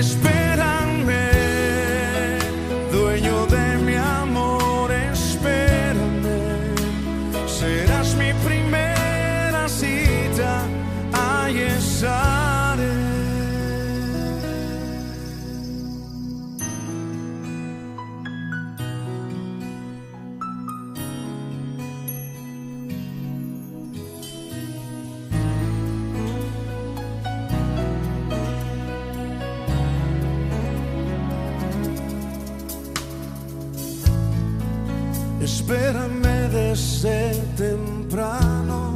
Espérame, dueño de mi amor, espérame. Serás mi primera cita, ahí estaré. Espérame desde temprano.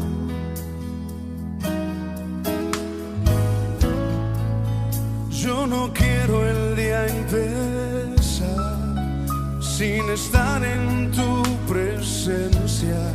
Yo no quiero el día empezar sin estar en tu presencia,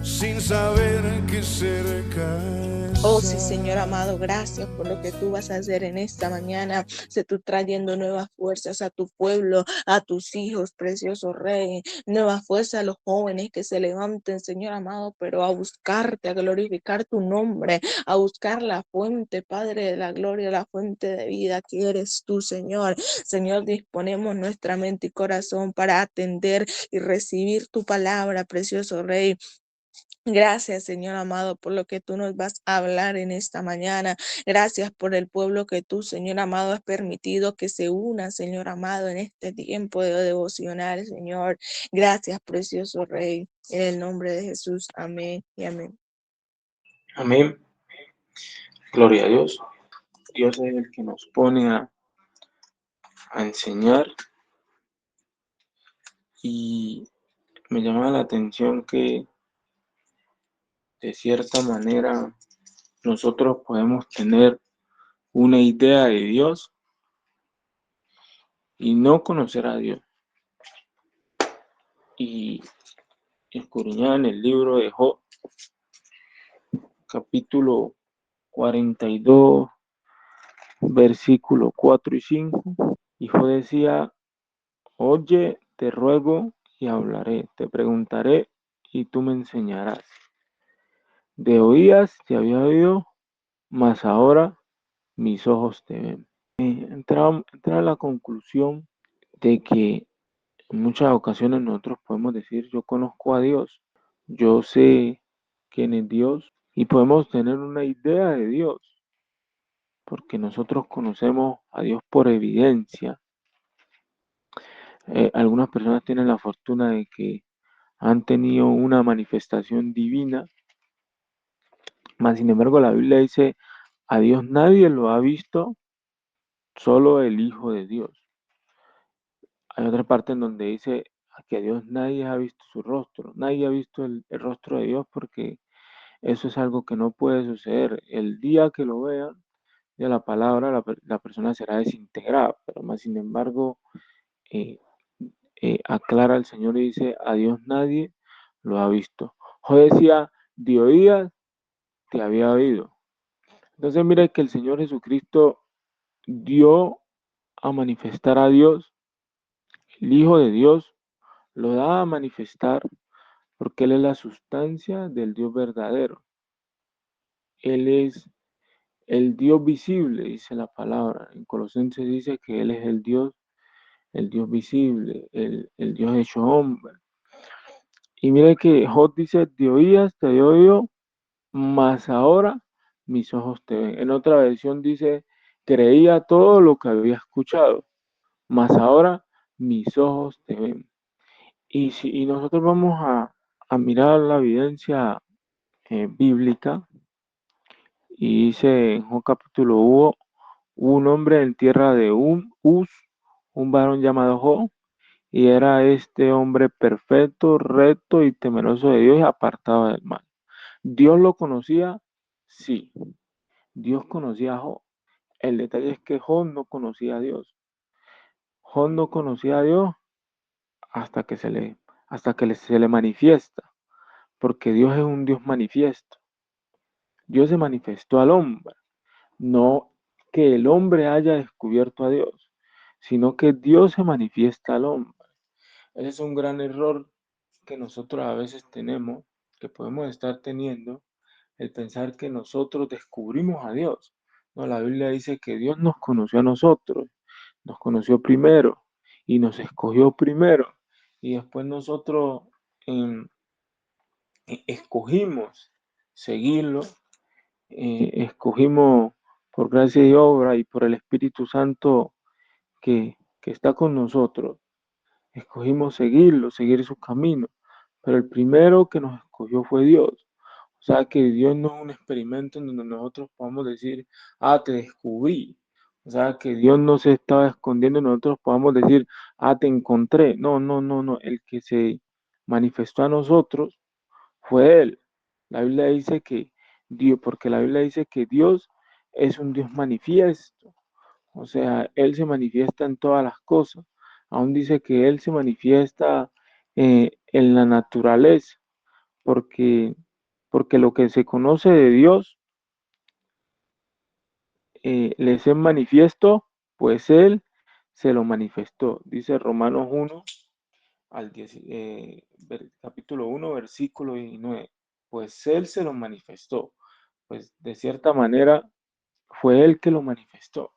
sin saber que cerca estás. Oh, sí, Señor amado, gracias por lo que tú vas a hacer en esta mañana. Se tú trayendo nuevas fuerzas a tu pueblo, a tus hijos, precioso Rey. Nuevas fuerzas a los jóvenes que se levanten, Señor amado, pero a buscarte, a glorificar tu nombre, a buscar la fuente, Padre de la gloria, la fuente de vida que eres tú, Señor. Señor, disponemos nuestra mente y corazón para atender y recibir tu palabra, precioso Rey. Gracias, Señor amado, por lo que tú nos vas a hablar en esta mañana. Gracias por el pueblo que tú, Señor amado, has permitido que se una, Señor amado, en este tiempo de devocional, Señor. Gracias, precioso Rey. En el nombre de Jesús. Amén y amén. Amén. Gloria a Dios. Dios es el que nos pone a enseñar, y me llama la atención que de cierta manera nosotros podemos tener una idea de Dios y no conocer a Dios. Y escudriñar en el libro de Job, capítulo 42, versículo 4 y 5. Y Job decía: oye, te ruego y hablaré, te preguntaré y tú me enseñarás. De oídas te había oído, mas ahora mis ojos te ven. Entra a la conclusión de que en muchas ocasiones nosotros podemos decir: yo conozco a Dios, yo sé quién es Dios, y podemos tener una idea de Dios, porque nosotros conocemos a Dios por evidencia. Algunas personas tienen la fortuna de que han tenido una manifestación divina, mas sin embargo la Biblia dice: a Dios nadie lo ha visto, solo el Hijo de Dios. Hay otra parte en donde dice que a Dios nadie ha visto su rostro, nadie ha visto el rostro de Dios, porque eso es algo que no puede suceder. El día que lo vean de la palabra, la persona será desintegrada, pero más sin embargo, eh, aclara el Señor y dice: a Dios nadie lo ha visto. Yo decía: de oídas te había oído. Entonces mira que el Señor Jesucristo dio a manifestar a Dios, el Hijo de Dios lo da a manifestar porque Él es la sustancia del Dios verdadero. Él es el Dios visible, dice la palabra. En Colosenses dice que Él es el Dios visible, el Dios hecho hombre. Y mire que Job dice: de oídas te había oído, mas ahora mis ojos te ven. En otra versión dice: creía todo lo que había escuchado, mas ahora mis ojos te ven. Y nosotros vamos a mirar la evidencia bíblica, y dice en Job capítulo 1: hubo un hombre en tierra de Uz, un varón llamado Job, y era este hombre perfecto, recto y temeroso de Dios y apartado del mal. ¿Dios lo conocía? Sí, Dios conocía a Job. El detalle es que Job no conocía a Dios. Job no conocía a Dios hasta que se le manifiesta, porque Dios es un Dios manifiesto. Dios se manifestó al hombre, no que el hombre haya descubierto a Dios, sino que Dios se manifiesta al hombre. Ese es un gran error que nosotros a veces tenemos, que podemos estar teniendo, el pensar que nosotros descubrimos a Dios. No, la Biblia dice que Dios nos conoció a nosotros, nos conoció primero y nos escogió primero. Y después nosotros em, escogimos seguirlo, escogimos por gracia y obra y por el Espíritu Santo que está con nosotros. Escogimos seguirlo, seguir su camino, pero el primero que nos escogió fue Dios. O sea que Dios no es un experimento en donde nosotros podamos decir, ah, te descubrí. O sea que Dios no se estaba escondiendo y nosotros podamos decir, ah, te encontré. No, no, no, no. El que se manifestó a nosotros fue Él. La Biblia dice que Dios, porque la Biblia dice que Dios es un Dios manifiesto. O sea, Él se manifiesta en todas las cosas. Aún dice que Él se manifiesta en la naturaleza, porque, porque lo que se conoce de Dios les es manifiesto, pues Él se lo manifestó. Dice Romanos 1, capítulo 1, versículo 19. Pues Él se lo manifestó. Pues de cierta manera fue Él que lo manifestó.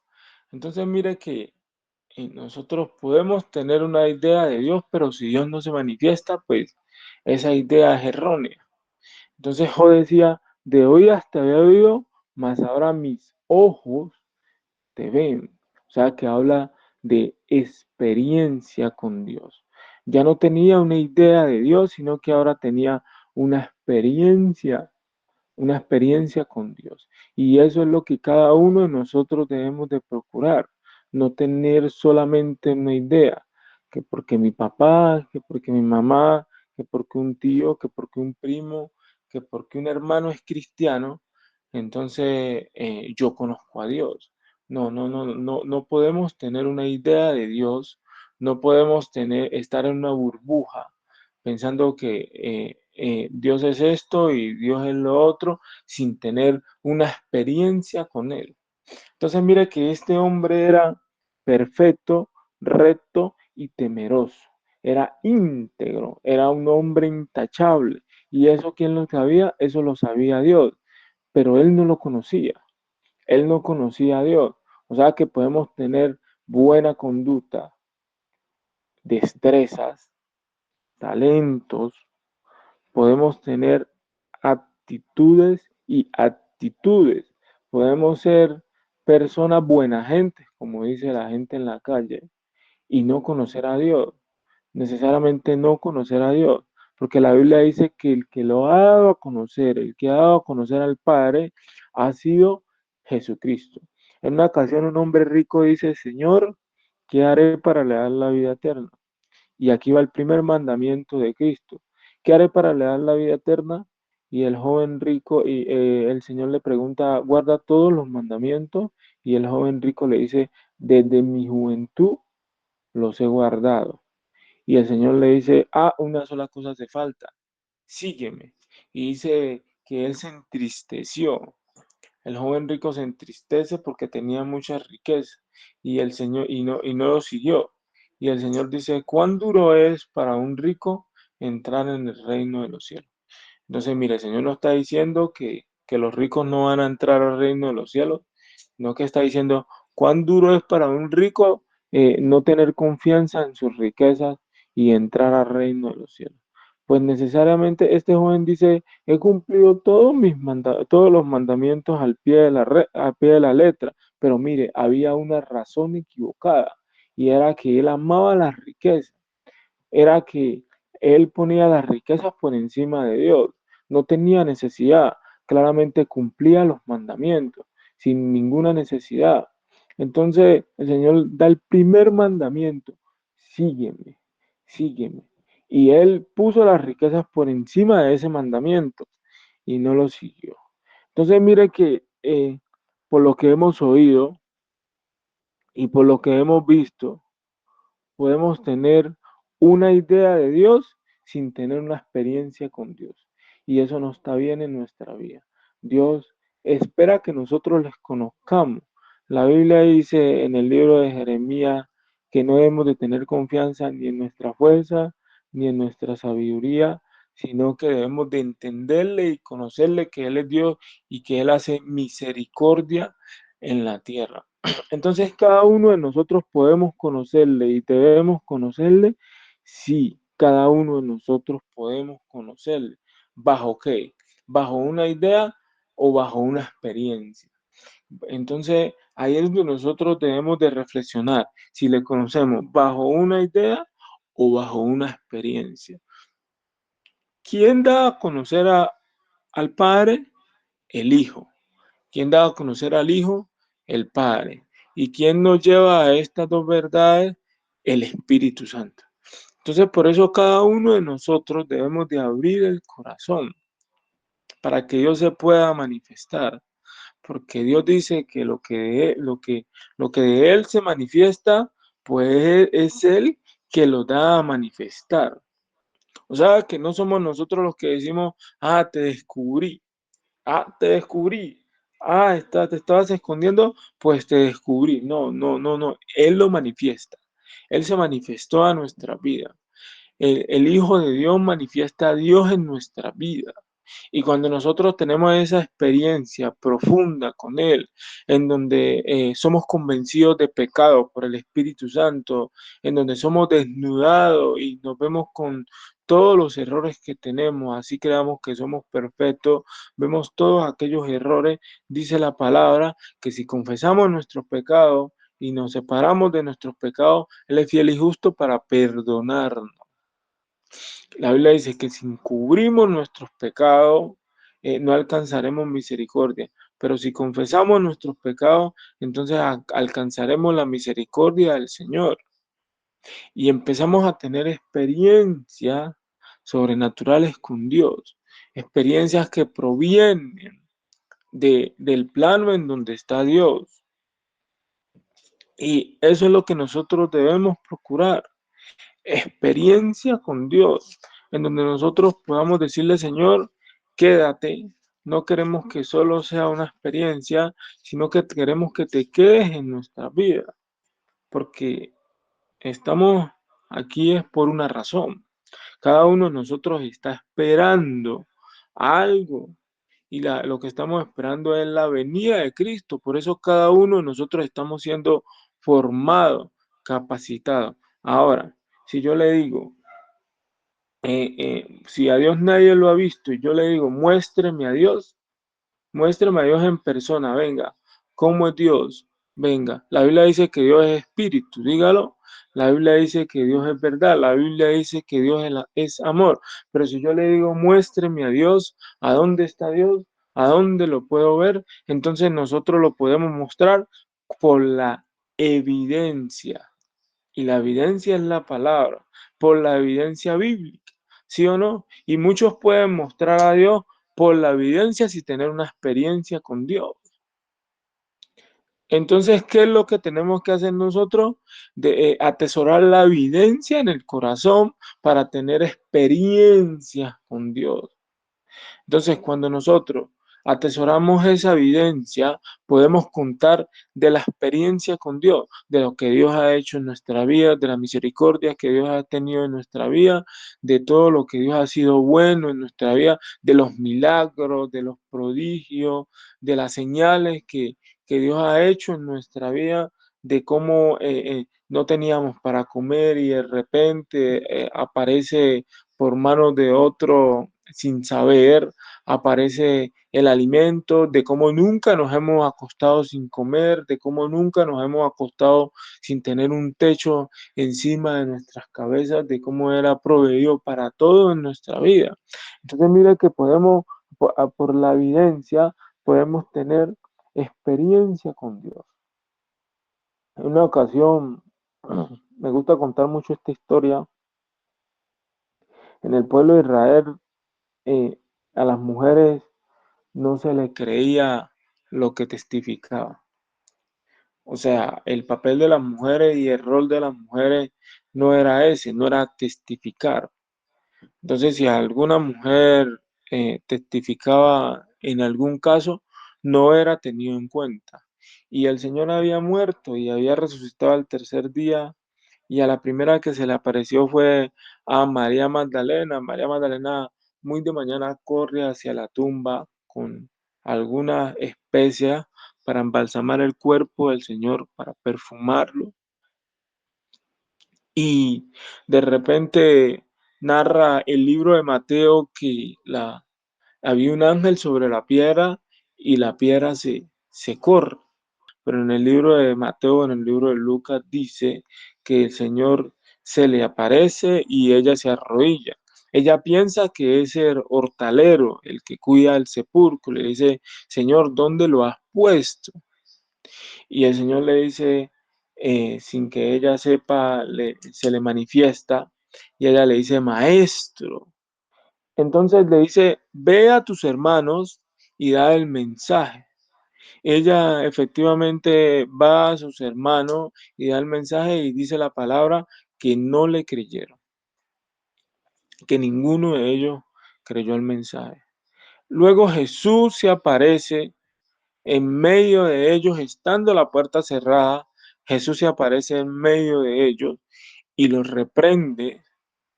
Entonces mire que y nosotros podemos tener una idea de Dios, pero si Dios no se manifiesta, pues esa idea es errónea. Entonces Job decía, de oídas te había oído, mas ahora mis ojos te ven. O sea, que habla de experiencia con Dios. Ya no tenía una idea de Dios, sino que ahora tenía una experiencia con Dios. Y eso es lo que cada uno de nosotros debemos de procurar, no tener solamente una idea, que porque mi papá, que porque mi mamá, que porque un tío, que porque un primo, que porque un hermano es cristiano, entonces yo conozco a Dios. No, no, no, no, no podemos tener una idea de Dios, no podemos estar en una burbuja pensando que Dios es esto y Dios es lo otro, sin tener una experiencia con Él. Entonces mire que este hombre era perfecto, recto y temeroso. Era íntegro, era un hombre intachable. Y eso, ¿quién lo sabía? Eso lo sabía Dios, pero él no lo conocía. Él no conocía a Dios. O sea que podemos tener buena conducta, destrezas, talentos, podemos tener aptitudes y actitudes. Podemos ser personas buenas gente, como dice la gente en la calle, y no conocer a Dios. Necesariamente no conocer a Dios, porque la Biblia dice que el que lo ha dado a conocer, el que ha dado a conocer al Padre, ha sido Jesucristo. En una ocasión un hombre rico dice, Señor, ¿qué haré para le dar la vida eterna? Y aquí va el primer mandamiento de Cristo. ¿Qué haré para le dar la vida eterna? Y el joven rico, y el Señor le pregunta, ¿guarda todos los mandamientos? Y el joven rico le dice, desde mi juventud los he guardado. Y el Señor le dice, ah, una sola cosa hace falta, sígueme. Y dice que él se entristeció. El joven rico se entristece porque tenía mucha riqueza y el Señor y no lo siguió. Y el Señor dice, ¿cuán duro es para un rico entrar en el reino de los cielos? Entonces, mire, el Señor no está diciendo que los ricos no van a entrar al reino de los cielos, no que está diciendo cuán duro es para un rico no tener confianza en sus riquezas y entrar al reino de los cielos. Pues necesariamente este joven dice, he cumplido todos los mandamientos al pie de la letra, pero mire, había una razón equivocada y era que él amaba las riquezas, era que él ponía las riquezas por encima de Dios, no tenía necesidad, claramente cumplía los mandamientos sin ninguna necesidad. Entonces el Señor da el primer mandamiento, sígueme, sígueme. Y él puso las riquezas por encima de ese mandamiento y no lo siguió. Entonces mire que por lo que hemos oído y por lo que hemos visto, podemos tener una idea de Dios sin tener una experiencia con Dios. Y eso no está bien en nuestra vida. Dios espera que nosotros les conozcamos. La Biblia dice en el libro de Jeremías que no debemos de tener confianza ni en nuestra fuerza ni en nuestra sabiduría, sino que debemos de entenderle y conocerle que Él es Dios y que Él hace misericordia en la tierra. Entonces cada uno de nosotros podemos conocerle y debemos conocerle. Sí, cada uno de nosotros podemos conocerle. ¿Bajo qué? ¿Bajo una idea o bajo una experiencia? Entonces ahí es donde nosotros debemos de reflexionar si le conocemos bajo una idea o bajo una experiencia. ¿Quién da a conocer al Padre? El Hijo. ¿Quién da a conocer al Hijo? El Padre. ¿Y quién nos lleva a estas dos verdades? El Espíritu Santo. Entonces, por eso cada uno de nosotros debemos de abrir el corazón para que Dios se pueda manifestar. Porque Dios dice que lo que de Él se manifiesta, pues es Él que lo da a manifestar. O sea, que no somos nosotros los que decimos, te descubrí. Te descubrí. Te estabas escondiendo, pues te descubrí. No, no, no, no. Él lo manifiesta. Él se manifestó a nuestra vida. El Hijo de Dios manifiesta a Dios en nuestra vida. Y cuando nosotros tenemos esa experiencia profunda con Él, en donde somos convencidos de pecado por el Espíritu Santo, en donde somos desnudados y nos vemos con todos los errores que tenemos, así creamos que somos perfectos, vemos todos aquellos errores, dice la palabra, que si confesamos nuestros pecados y nos separamos de nuestros pecados, Él es fiel y justo para perdonarnos. La Biblia dice que si encubrimos nuestros pecados, no alcanzaremos misericordia. Pero si confesamos nuestros pecados, entonces alcanzaremos la misericordia del Señor. Y empezamos a tener experiencias sobrenaturales con Dios. Experiencias que provienen del plano en donde está Dios. Y eso es lo que nosotros debemos procurar. Experiencia con Dios, en donde nosotros podamos decirle, Señor, quédate. No queremos que solo sea una experiencia, sino que queremos que te quedes en nuestra vida, porque estamos aquí es por una razón. Cada uno de nosotros está esperando algo y lo que estamos esperando es la venida de Cristo. Por eso cada uno de nosotros estamos siendo formados, capacitados. Ahora, si yo le digo, si a Dios nadie lo ha visto y yo le digo, muéstreme a Dios en persona, venga, ¿cómo es Dios? Venga, la Biblia dice que Dios es espíritu, dígalo. La Biblia dice que Dios es verdad, la Biblia dice que Dios es amor. Pero si yo le digo, muéstreme a Dios, ¿a dónde está Dios? ¿A dónde lo puedo ver? Entonces nosotros lo podemos mostrar por la evidencia. Y la evidencia es la palabra, por la evidencia bíblica, ¿sí o no? Y muchos pueden mostrar a Dios por la evidencia sin tener una experiencia con Dios. Entonces, ¿qué es lo que tenemos que hacer nosotros? Atesorar la evidencia en el corazón para tener experiencias con Dios. Entonces, cuando nosotros atesoramos esa evidencia, podemos contar de la experiencia con Dios, de lo que Dios ha hecho en nuestra vida, de la misericordia que Dios ha tenido en nuestra vida, de todo lo que Dios ha sido bueno en nuestra vida, de los milagros, de los prodigios, de las señales que Dios ha hecho en nuestra vida, de cómo no teníamos para comer y de repente aparece por manos de otro sin saber, aparece el alimento, de cómo nunca nos hemos acostado sin comer, de cómo nunca nos hemos acostado sin tener un techo encima de nuestras cabezas, de cómo era proveído para todo en nuestra vida. Entonces mira que podemos, por la evidencia, podemos tener experiencia con Dios. En una ocasión, me gusta contar mucho esta historia, en el pueblo de Israel, eh, a las mujeres no se les creía lo que testificaba. O sea, el papel de las mujeres y el rol de las mujeres no era ese, no era testificar. Entonces, si alguna mujer testificaba en algún caso, no era tenido en cuenta. Y el Señor había muerto y había resucitado al tercer día, y a la primera que se le apareció fue a María Magdalena. María Magdalena muy de mañana corre hacia la tumba con alguna especia para embalsamar el cuerpo del Señor, para perfumarlo. Y de repente narra el libro de Mateo que había un ángel sobre la piedra y la piedra se corre. Pero en el libro de Mateo, en el libro de Lucas, dice que el Señor se le aparece y ella se arrodilla. Ella piensa que es el hortalero, el que cuida el sepulcro. Le dice, Señor, ¿dónde lo has puesto? Y el Señor le dice, sin que ella sepa, se le manifiesta y ella le dice, Maestro. Entonces le dice, ve a tus hermanos y da el mensaje. Ella efectivamente va a sus hermanos y da el mensaje y dice la palabra que no le creyeron, que ninguno de ellos creyó el mensaje. Luego Jesús se aparece en medio de ellos, estando la puerta cerrada. Jesús se aparece en medio de ellos y los reprende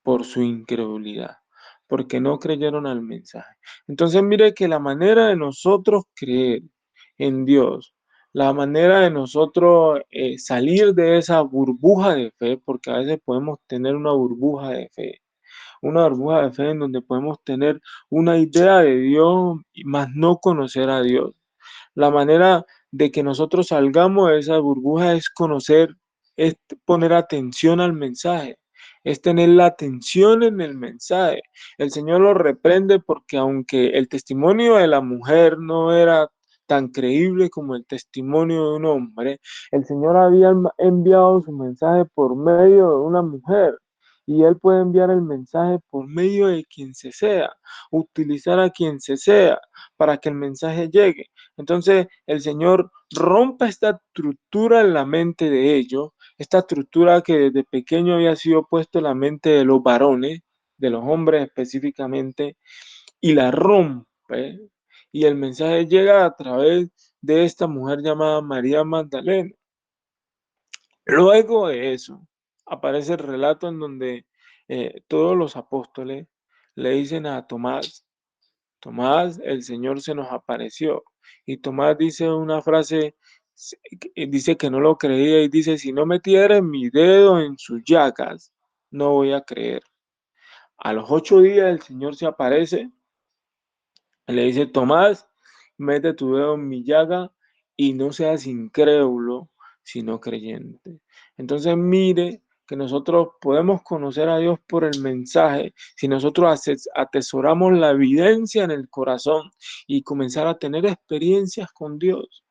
por su incredulidad, porque no creyeron al mensaje. Entonces mire que la manera de nosotros creer en Dios, la manera de nosotros salir de esa burbuja de fe, porque a veces podemos tener una burbuja de fe en donde podemos tener una idea de Dios, más no conocer a Dios. La manera de que nosotros salgamos de esa burbuja es conocer, es poner atención al mensaje, es tener la atención en el mensaje. El Señor lo reprende porque aunque el testimonio de la mujer no era tan creíble como el testimonio de un hombre, el Señor había enviado su mensaje por medio de una mujer. Y Él puede enviar el mensaje por medio de quien se sea, utilizar a quien se sea para que el mensaje llegue. Entonces el Señor rompe esta estructura en la mente de ellos, esta estructura que desde pequeño había sido puesta en la mente de los varones, de los hombres específicamente, y la rompe. Y el mensaje llega a través de esta mujer llamada María Magdalena. Luego de eso, aparece el relato en donde todos los apóstoles le dicen a Tomás, Tomás, el Señor se nos apareció. Y Tomás dice una frase, dice que no lo creía y dice, si no metiera mi dedo en sus llagas, no voy a creer. A los 8 días el Señor se aparece, le dice, Tomás, mete tu dedo en mi llaga y no seas incrédulo, sino creyente. Entonces mire que nosotros podemos conocer a Dios por el mensaje si nosotros atesoramos la evidencia en el corazón y comenzar a tener experiencias con Dios.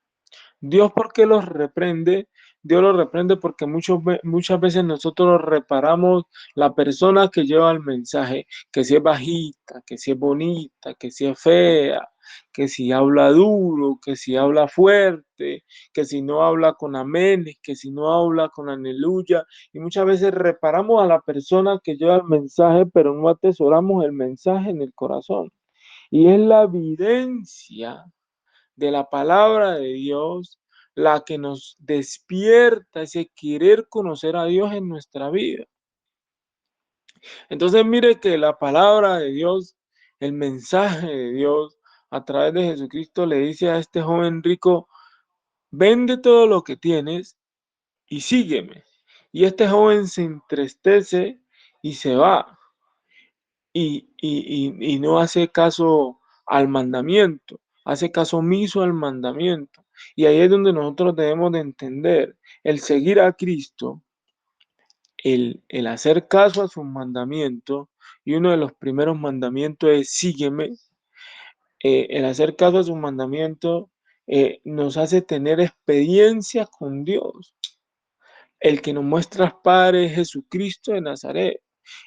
Dios, ¿por qué los reprende? Dios los reprende porque muchas veces nosotros reparamos la persona que lleva el mensaje, que si es bajita, que si es bonita, que si es fea, que si habla duro, que si habla fuerte, que si no habla con amén, que si no habla con aleluya. Y muchas veces reparamos a la persona que lleva el mensaje, pero no atesoramos el mensaje en el corazón. Y es la evidencia de la palabra de Dios la que nos despierta ese querer conocer a Dios en nuestra vida. Entonces mire que la palabra de Dios, el mensaje de Dios a través de Jesucristo le dice a este joven rico, vende todo lo que tienes y sígueme. Y este joven se entristece y se va y no hace caso al mandamiento, hace caso omiso al mandamiento. Y ahí es donde nosotros debemos de entender el seguir a Cristo, el hacer caso a sus mandamientos, y uno de los primeros mandamientos es sígueme. El hacer caso a sus mandamientos nos hace tener experiencias con Dios. El que nos muestra al Padre es Jesucristo de Nazaret.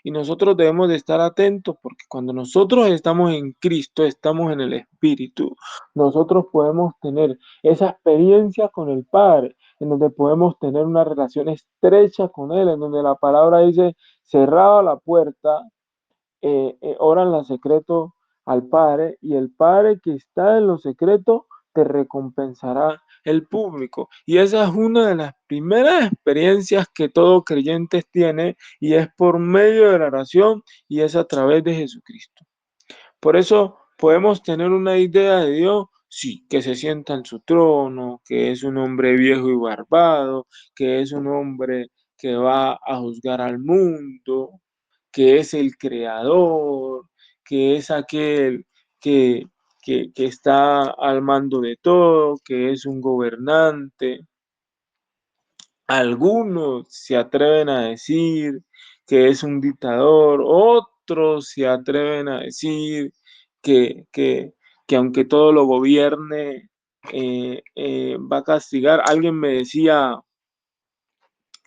Y nosotros debemos de estar atentos porque cuando nosotros estamos en Cristo, estamos en el Espíritu, nosotros podemos tener esa experiencia con el Padre, en donde podemos tener una relación estrecha con Él, en donde la palabra dice, cerrada la puerta, oran en secreto al Padre y el Padre que está en lo secreto te recompensará el público. Y esa es una de las primeras experiencias que todo creyente tiene y es por medio de la oración y es a través de Jesucristo. Por eso podemos tener una idea de Dios sí, que se sienta en su trono, que es un hombre viejo y barbado, que es un hombre que va a juzgar al mundo, que es el creador, que es aquel que, que está al mando de todo, que es un gobernante. Algunos se atreven a decir que es un dictador, otros se atreven a decir que, que, que aunque todo lo gobierne, va a castigar. Alguien me decía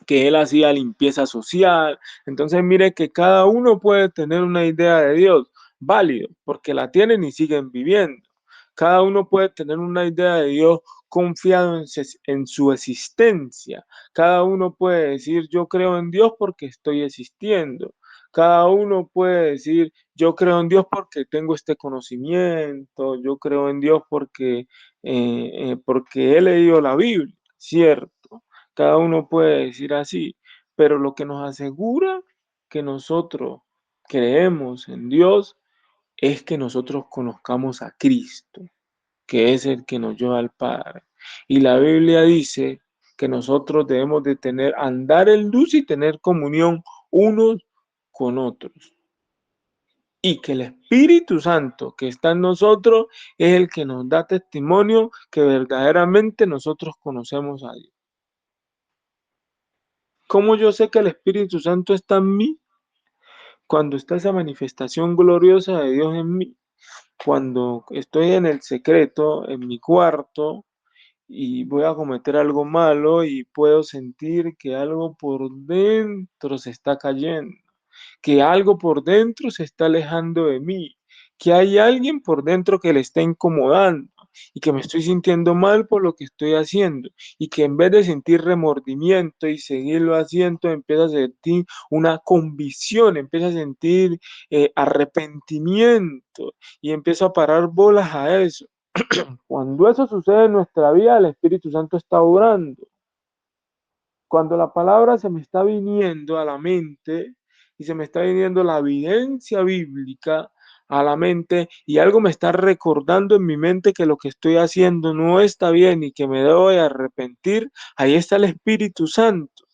que él hacía limpieza social. Entonces, mire que cada uno puede tener una idea de Dios válido, porque la tienen y siguen viviendo. Cada uno puede tener una idea de Dios confiado en su existencia. Cada uno puede decir, yo creo en Dios porque estoy existiendo. Cada uno puede decir, yo creo en Dios porque tengo este conocimiento, yo creo en Dios porque he leído la Biblia, ¿cierto? Cada uno puede decir así, pero lo que nos asegura que nosotros creemos en Dios es que nosotros conozcamos a Cristo, que es el que nos lleva al Padre. Y la Biblia dice que nosotros debemos de andar en luz y tener comunión unos con otros. Y que el Espíritu Santo que está en nosotros es el que nos da testimonio que verdaderamente nosotros conocemos a Dios. ¿Cómo yo sé que el Espíritu Santo está en mí? Cuando está esa manifestación gloriosa de Dios en mí. Cuando estoy en el secreto, en mi cuarto, y voy a cometer algo malo y puedo sentir que algo por dentro se está cayendo, que algo por dentro se está alejando de mí, que hay alguien por dentro que le está incomodando y que me estoy sintiendo mal por lo que estoy haciendo y que en vez de sentir remordimiento y seguirlo haciendo, empieza a sentir una convicción, empieza a sentir arrepentimiento y empiezo a parar bolas a eso. Cuando eso sucede en nuestra vida, el Espíritu Santo está obrando. Cuando la palabra se me está viniendo a la mente y se me está viniendo la evidencia bíblica a la mente y algo me está recordando en mi mente que lo que estoy haciendo no está bien y que me debo de arrepentir, ahí está el Espíritu Santo.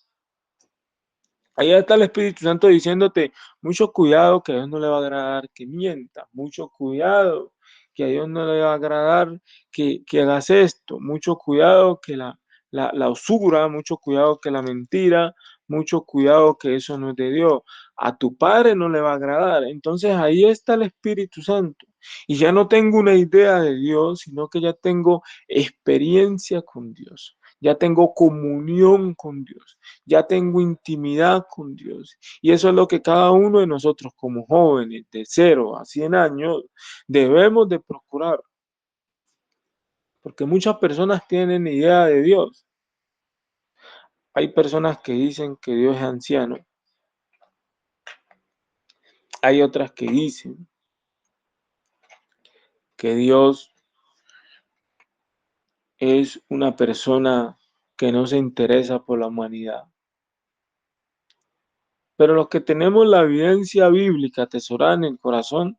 Ahí está el Espíritu Santo diciéndote, mucho cuidado que a Dios no le va a agradar que mientas, mucho cuidado que a Dios no le va a agradar que hagas esto, mucho cuidado que la usura, mucho cuidado que la mentira, mucho cuidado que eso no es de Dios. A tu Padre no le va a agradar. Entonces ahí está el Espíritu Santo. Y ya no tengo una idea de Dios, sino que ya tengo experiencia con Dios, ya tengo comunión con Dios, ya tengo intimidad con Dios. Y eso es lo que cada uno de nosotros como jóvenes de 0 a 100 años debemos de procurar. Porque muchas personas tienen idea de Dios. Hay personas que dicen que Dios es anciano. Hay otras que dicen que Dios es una persona que no se interesa por la humanidad. Pero los que tenemos la evidencia bíblica atesorada en el corazón,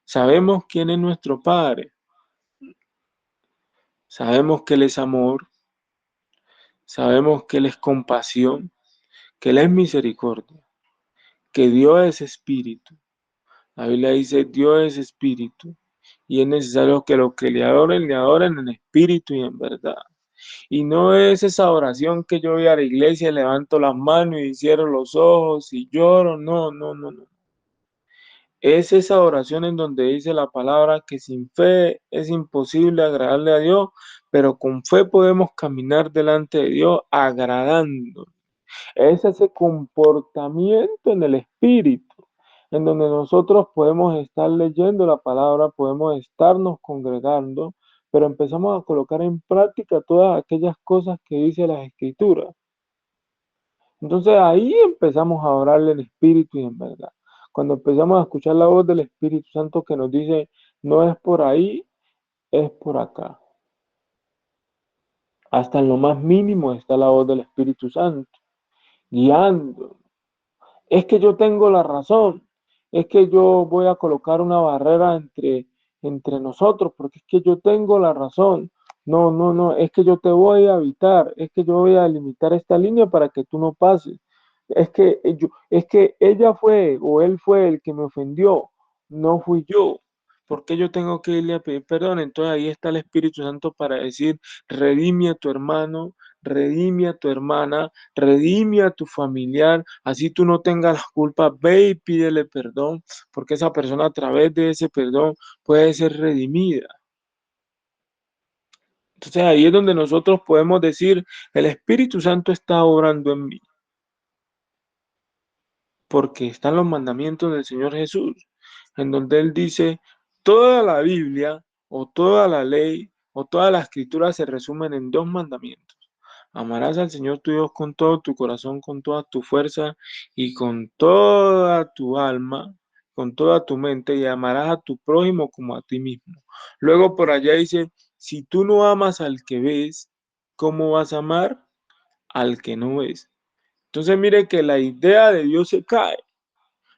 sabemos quién es nuestro Padre. Sabemos que Él es amor, sabemos que Él es compasión, que Él es misericordia, que Dios es espíritu. La Biblia dice, Dios es espíritu, y es necesario que los que le adoren en espíritu y en verdad. Y no es esa oración que yo voy a la iglesia, levanto las manos y cierro los ojos y lloro, no, no, no, no. Es esa oración en donde dice la palabra que sin fe es imposible agradarle a Dios, pero con fe podemos caminar delante de Dios agradando. Es ese comportamiento en el espíritu, en donde nosotros podemos estar leyendo la palabra, podemos estarnos congregando, pero empezamos a colocar en práctica todas aquellas cosas que dice las escrituras. Entonces ahí empezamos a orarle en espíritu y en verdad. Cuando empezamos a escuchar la voz del Espíritu Santo que nos dice, no es por ahí, es por acá. Hasta en lo más mínimo está la voz del Espíritu Santo, guiando. Es que yo tengo la razón, es que yo voy a colocar una barrera entre nosotros, porque es que yo tengo la razón. No, no, no, es que yo te voy a evitar, es que yo voy a limitar esta línea para que tú no pases. Es que ella fue o él fue el que me ofendió, no fui yo. ¿Por qué yo tengo que irle a pedir perdón? Entonces ahí está el Espíritu Santo para decir, redime a tu hermano, redime a tu hermana, redime a tu familiar, así tú no tengas la culpa, ve y pídele perdón, porque esa persona a través de ese perdón puede ser redimida. Entonces ahí es donde nosotros podemos decir, el Espíritu Santo está obrando en mí, porque están los mandamientos del Señor Jesús, en donde Él dice, toda la Biblia o toda la ley o toda la escritura se resumen en dos mandamientos. Amarás al Señor tu Dios con todo tu corazón, con toda tu fuerza y con toda tu alma, con toda tu mente, y amarás a tu prójimo como a ti mismo. Luego por allá dice, si tú no amas al que ves, ¿cómo vas a amar al que no ves? Entonces mire que la idea de Dios se cae.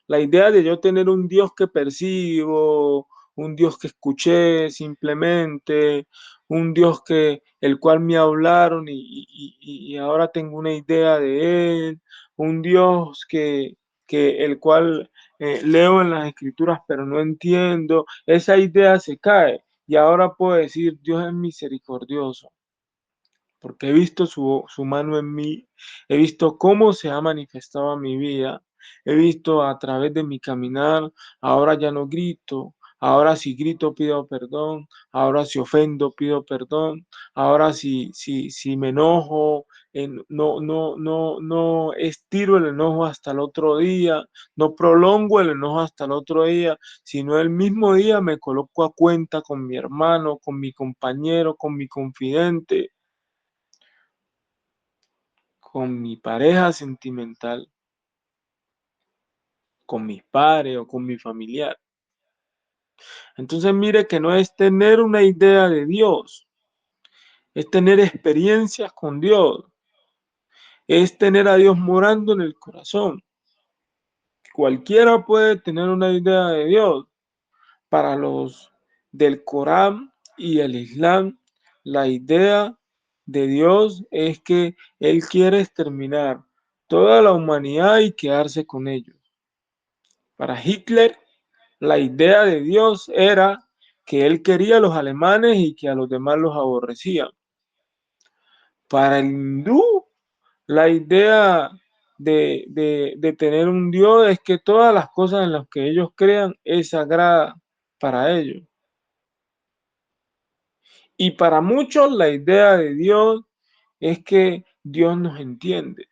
La idea de yo tener un Dios que percibo, un Dios que escuché simplemente, un Dios que el cual me hablaron y ahora tengo una idea de él, un Dios que el cual leo en las escrituras pero no entiendo, esa idea se cae y ahora puedo decir Dios es misericordioso porque he visto su mano en mí, he visto cómo se ha manifestado en mi vida, he visto a través de mi caminar, ahora ya no grito, ahora si grito pido perdón, ahora si ofendo pido perdón, ahora si me enojo, no estiro el enojo hasta el otro día, no prolongo el enojo hasta el otro día, sino el mismo día me coloco a cuenta con mi hermano, con mi compañero, con mi confidente, con mi pareja sentimental, con mis padres o con mi familiar. Entonces mire que no es tener una idea de Dios, es tener experiencias con Dios, es tener a Dios morando en el corazón. Cualquiera puede tener una idea de Dios. Para los del Corán y el Islam, la idea de Dios es que Él quiere exterminar toda la humanidad y quedarse con ellos. Para Hitler, la idea de Dios era que él quería a los alemanes y que a los demás los aborrecía. Para el hindú, la idea de tener un Dios es que todas las cosas en las que ellos crean es sagrada para ellos. Y para muchos la idea de Dios es que Dios nos entiende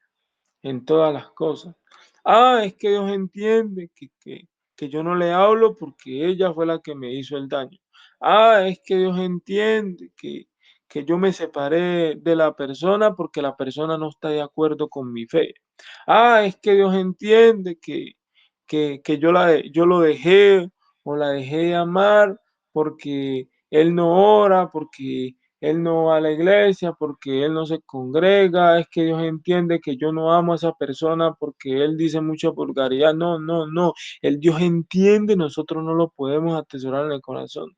en todas las cosas. Ah, es que Dios entiende que yo no le hablo porque ella fue la que me hizo el daño. Ah, es que Dios entiende que yo me separé de la persona porque la persona no está de acuerdo con mi fe. Ah, es que Dios entiende que yo lo dejé o la dejé de amar porque Él no ora, porque él no va a la iglesia porque él no se congrega, es que Dios entiende que yo no amo a esa persona porque él dice mucha vulgaridad. No, no, no. El Dios entiende, nosotros no lo podemos atesorar en el corazón.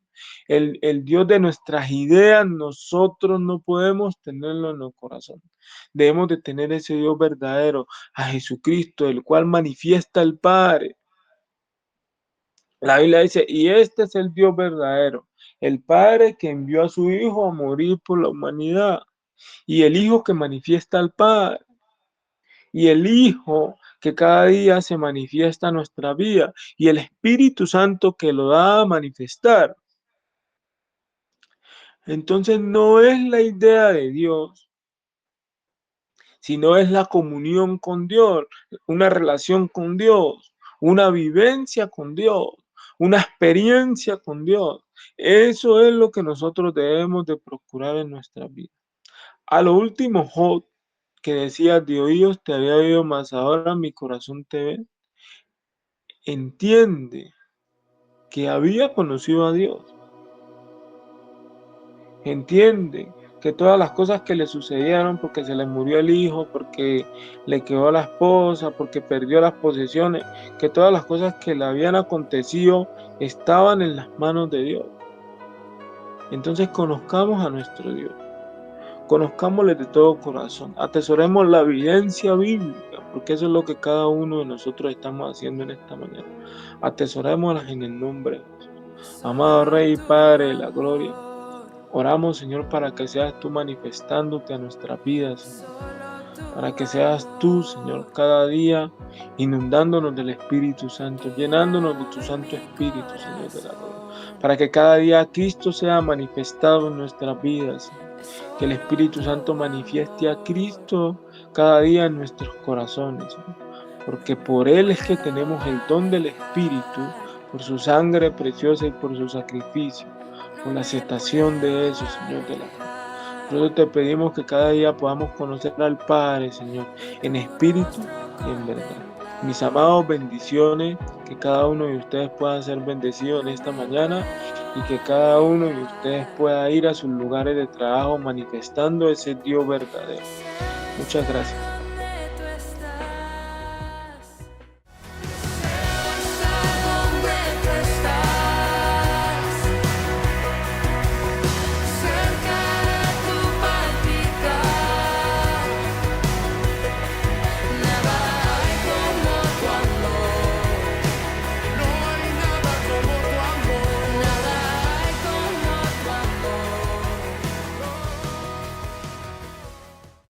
El Dios de nuestras ideas, nosotros no podemos tenerlo en el corazón. Debemos de tener ese Dios verdadero, a Jesucristo, el cual manifiesta el Padre. La Biblia dice, y este es el Dios verdadero, el Padre que envió a su Hijo a morir por la humanidad, y el Hijo que manifiesta al Padre, y el Hijo que cada día se manifiesta en nuestra vida, y el Espíritu Santo que lo da a manifestar. Entonces no es la idea de Dios, sino es la comunión con Dios, una relación con Dios, una vivencia con Dios, una experiencia con Dios. Eso es lo que nosotros debemos de procurar en nuestra vida. A lo último, Job, que decía, de oídos te había oído, mas ahora mi corazón te ve, entiende que había conocido a Dios. Entiende que todas las cosas que le sucedieron, porque se le murió el hijo, porque le quedó la esposa, porque perdió las posesiones, que todas las cosas que le habían acontecido estaban en las manos de Dios. Entonces conozcamos a nuestro Dios. Conozcámosle de todo corazón. Atesoremos la evidencia bíblica, porque eso es lo que cada uno de nosotros estamos haciendo en esta mañana. Atesorémoslas en el nombre de Jesús. Amado Rey y Padre de la gloria, oramos, Señor, para que seas tú manifestándote a nuestras vidas, Señor. Para que seas tú, Señor, cada día inundándonos del Espíritu Santo, llenándonos de tu Santo Espíritu, Señor de la gloria. Para que cada día Cristo sea manifestado en nuestras vidas, Señor. Que el Espíritu Santo manifieste a Cristo cada día en nuestros corazones, Señor. Porque por Él es que tenemos el don del Espíritu, por su sangre preciosa y por su sacrificio, por la aceptación de eso, Señor de la gloria. Por eso te pedimos que cada día podamos conocer al Padre, Señor, en espíritu y en verdad. Mis amados, bendiciones, que cada uno de ustedes pueda ser bendecido en esta mañana y que cada uno de ustedes pueda ir a sus lugares de trabajo manifestando ese Dios verdadero. Muchas gracias.